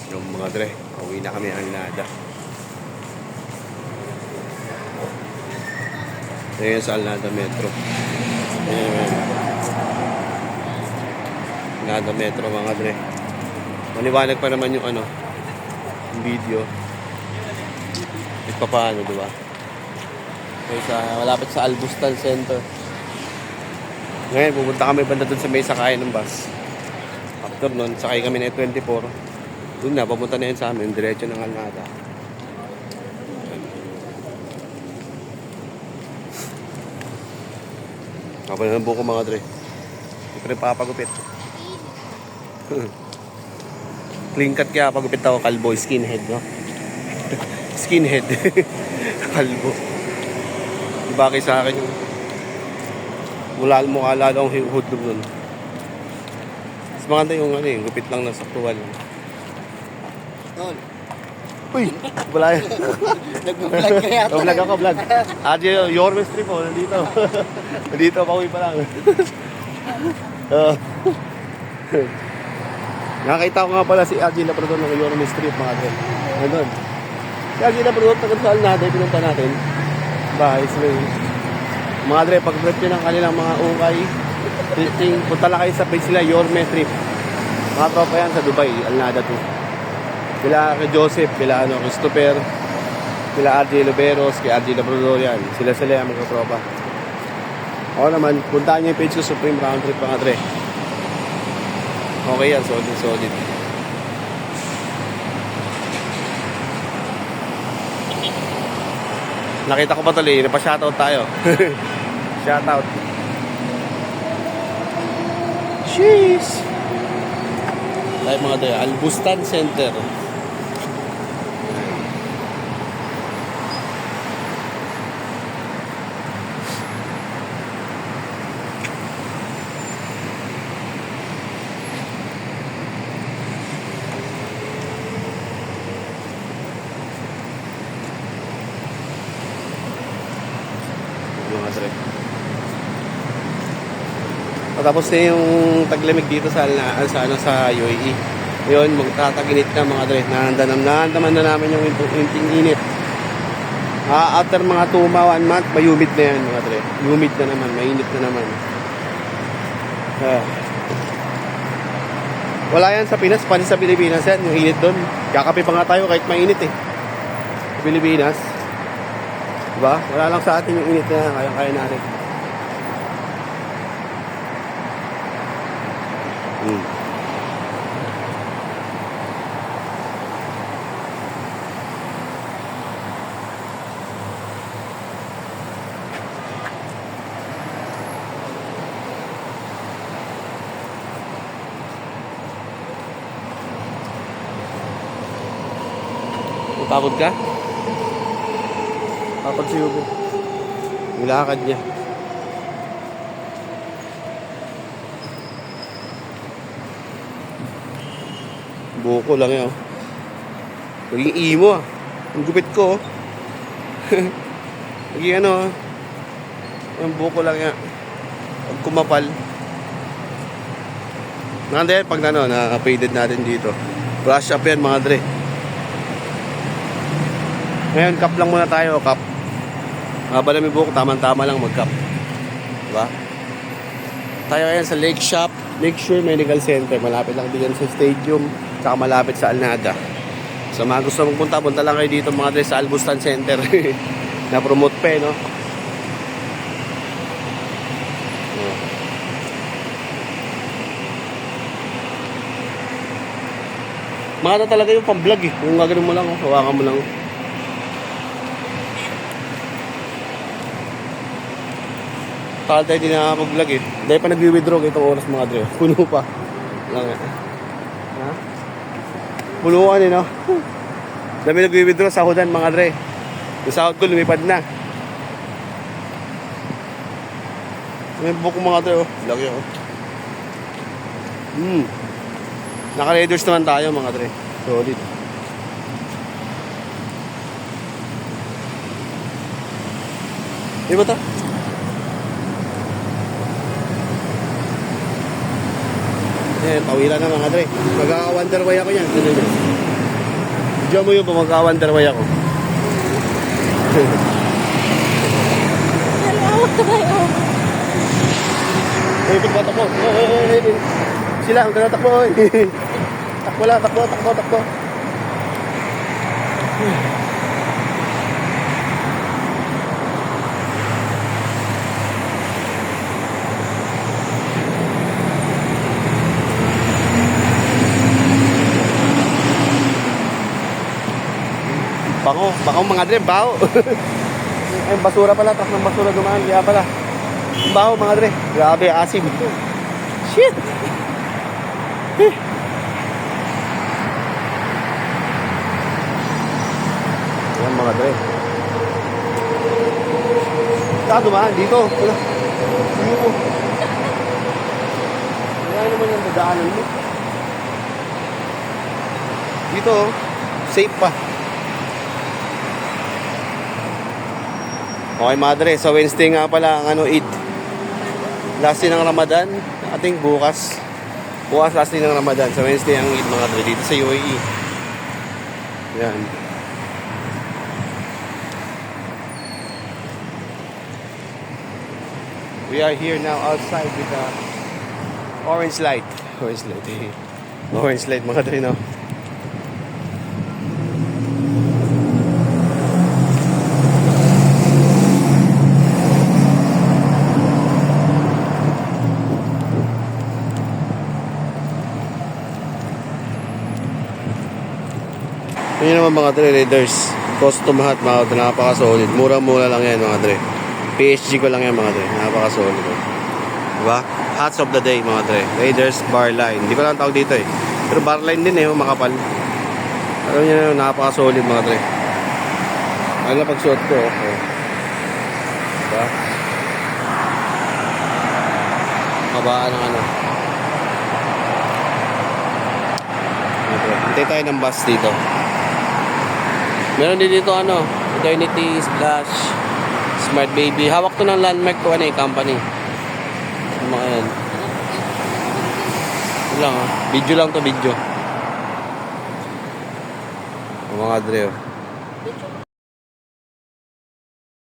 Yung mga dre, uwi na kami ang Nada. Ayan sa Alnada Metro. Ayan. Alnada Metro mga dre. Maliwanag pa naman yung ano, yung video. Ito paano, diba? Okay, malapit sa Albustan Center. Ngayon, pupunta kami banda dun sa may sakayan ng bus. After nun, sakay kami na 24. Doon na, papunta na yan sa amin, diretso ng Alnada. Kapag na ng buko mga dre. Hindi ko rin papagupit. Clean cut kaya pagupit ako, kalbo, skinhead, no? Skinhead. Kalbo. Ibaki sa akin yung mula mukha lalo akong hudlog nun. Mas maganda yung ano yung gupit lang ng saktual. Tol. Uy! Wala yan. Nag-vlog kaya. Vlog ako, vlog. Your mystery po, nandito. Nandito, pauwi pa lang. Nakakita ko nga pala si RJ Labrador ng Your mystery mga dre. Nandun. Si RJ Labrador, tagal sa Alnada, pinunta natin. Bahay sila yun. Mga dre, pag-trip nyo ng kanilang mga ukay, punta lang kayo sa page nila, Your Trip. Mga tropa yan sa Dubai, Alnada to. Kila kay Joseph, kila Christopher, kila RJ Loberos, kay RJ Labrador yan. Sila yung mga tropa. Ako naman, puntaan nyo yung page ko, Supreme Round Trip mga dre. Okay yan, solid. Nakita ko pa tuloy, napa-shoutout tayo. Shoutout. Sheesh! Tayo mga dre, Albustan Center. Mga dre. Tapos na yung taglamig dito sa UAE. Yun, magtataginit na mga dre. Nahandaman na namin yung init. After mga 1 month, may-humid na yan mga dre. Humid na naman, mainit na naman. Wala yan sa Pinas, panis sa Pilipinas yan, yung init doon. Kakape pa nga tayo kahit mainit eh. Sa Pilipinas. Diba? Wala lang sa atin yung init na kaya natin. Pagod ka? Pagod si Hugo. Yung lakad niya. Buko lang yan. Naging imo ah. Ang gupit ko. Naging ano ah. Yung buko lang yan. Pag kumapal. Nanda yan pag na-faded natin dito. Brush up yan mga dre. Ngayon, cup lang muna tayo, cup. Haba namin buhok, tamang-tama lang mag-cup. Diba? Tayo ngayon sa Lakeshore Medical Center. Malapit lang din yan sa stadium, saka malapit sa Alnada. So mga gusto mong punta lang kayo dito mga dre sa Albustan Center. Na-promote pa no? Mga talaga yung pang-vlog eh. Kung gagawin mo lang, hawakan mo lang. Takal tayo din nakakapag-vlog eh. Dahil pa nag-withdraw itong oras mga dre. Puno pa. Lang eh. Ha? Puluan eh no? Dami nag-withdraw sa sahudan mga dre. Yung sahod ko lumipad na. May buko mga dre oh. Lagi oh. Naka-readers naman tayo mga dre. Solid. Di ba ito? Pawilan na mga dre. Mag-wonderway ako yan. Ganun yan. Diyan mo yung mag-wonderway ako. Hello, tayo. Uy, ito takbo. Sila, ang ganda takbo. Takbo lang, takbo. Bako mga dre, baho. Ay, basura pala, truck ng basura dumaan, kaya pala. Baho mga dre, grabe, asim. Shit! Eh. Ayan mga dre. Saan dumaan? Dito. Wala. Dito. Wala naman yung dadaanan mo. Dito, safe pa. Okay, madre, sa Wednesday nga pala ang Eid. Last day ng Ramadan, ating bukas. Bukas last day ng Ramadan. Sa Wednesday ang Eid mga dre dito sa UAE. Yan. We are here now outside with the orange light. Orange light. Orange light mga dre, no? Yun naman mga dre, Raiders. Custom hat mga dre, napaka-solid. Mura-mura lang yan mga dre. PSG ko lang yan mga dre, napaka-solid. Diba? Hats of the day mga dre. Raiders bar line. Hindi ko lang tawag dito eh. Pero bar line din eh, makapal. Alam nyo na, napaka-solid mga dre. Ano na pag-suot ko, okay. Diba? Kabaan ng ano. Okay. Hintay tayo ng bus dito. Meron din dito ano, Eternity Splash Smart Baby. Hawak to ng Landmark to ano eh, company. Mga yan. Ito lang oh. Video lang to, video. Mga dre oh.